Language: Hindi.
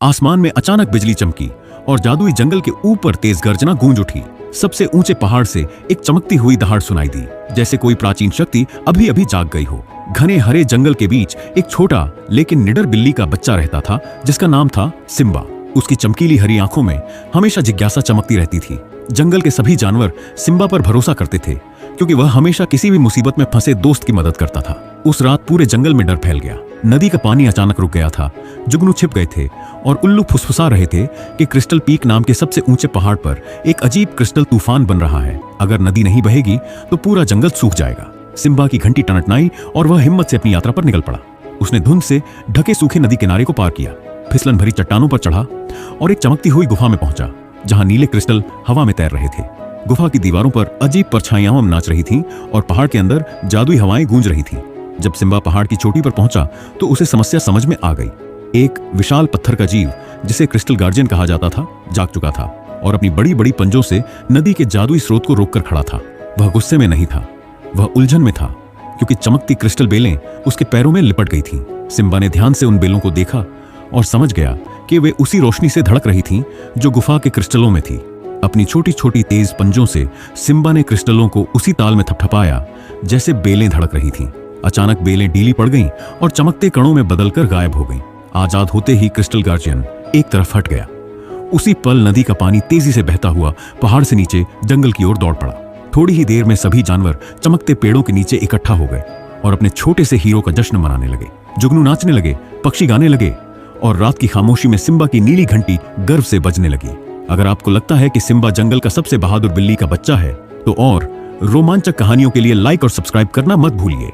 आसमान में अचानक बिजली चमकी और जादुई जंगल के ऊपर तेज गर्जना गूंज उठी। सबसे ऊंचे पहाड़ से एक चमकती हुई दहाड़ सुनाई दी, जैसे कोई प्राचीन शक्ति अभी अभी जाग गई हो। घने हरे जंगल के बीच एक छोटा लेकिन निडर बिल्ली का बच्चा रहता था, जिसका नाम था सिम्बा। उसकी चमकीली हरी आंखों में हमेशा जिज्ञासा चमकती रहती थी। जंगल के सभी जानवर सिम्बा पर भरोसा करते थे, क्योंकि वह हमेशा किसी भी मुसीबत में फंसे दोस्त की मदद करता था। उस रात पूरे जंगल में डर फैल गया। नदी का पानी अचानक रुक गया था, जुगनू छिप गए थे और उल्लू फुसफुसा रहे थे कि क्रिस्टल पीक नाम के सबसे ऊंचे पहाड़ पर एक अजीब क्रिस्टल तूफान बन रहा है। अगर नदी नहीं बहेगी तो पूरा जंगल सूख जाएगा। सिम्बा की घंटी टनटनाई और वह हिम्मत से अपनी यात्रा पर निकल पड़ा। उसने धुंध से ढके सूखे नदी किनारे को पार किया, फिसलन भरी चट्टानों पर चढ़ा और एक चमकती हुई गुफा में पहुंचा, जहां नीले क्रिस्टल हवा में तैर रहे थे। गुफा की दीवारों पर अजीब परछाइयां नाच रही थीं और पहाड़ के अंदर जादुई हवाएं गूंज रही थीं। जब सिम्बा पहाड़ की चोटी पर पहुंचा तो उसे समस्या समझ में आ गई। एक विशाल पत्थर का जीव, जिसे क्रिस्टल गार्जियन कहा जाता था, जाग चुका था और अपनी बड़ी बड़ी पंजों से नदी के जादुई स्रोत को रोककर खड़ा था। वह गुस्से में नहीं था, वह उलझन में था, क्योंकि चमकती क्रिस्टल बेलें उसके पैरों में लिपट गई थीं। सिम्बा ने ध्यान से उन बेलों को देखा और समझ गया कि वे उसी रोशनी से धड़क रही थीं जो गुफा के क्रिस्टलों में थी। अपनी छोटी छोटी तेज पंजों से सिम्बा ने क्रिस्टलों को उसी ताल में थपथपाया जैसे बेलें धड़क रही थीं। अचानक बेलें ढीली पड़ गईं और चमकते कणों में बदलकर गायब हो गईं। आजाद होते ही क्रिस्टल गार्जियन एक तरफ हट गया। उसी पल नदी का पानी तेजी से बहता हुआ पहाड़ से नीचे जंगल की ओर दौड़ पड़ा। थोड़ी ही देर में सभी जानवर चमकते पेड़ों के नीचे इकट्ठा हो गए और अपने छोटे से हीरो का जश्न मनाने लगे। जुगनू नाचने लगे, पक्षी गाने लगे और रात की खामोशी में सिम्बा की नीली घंटी गर्व से बजने लगी। अगर आपको लगता है कि सिम्बा जंगल का सबसे बहादुर बिल्ली का बच्चा है, तो और रोमांचक कहानियों के लिए लाइक और सब्सक्राइब करना मत भूलिए।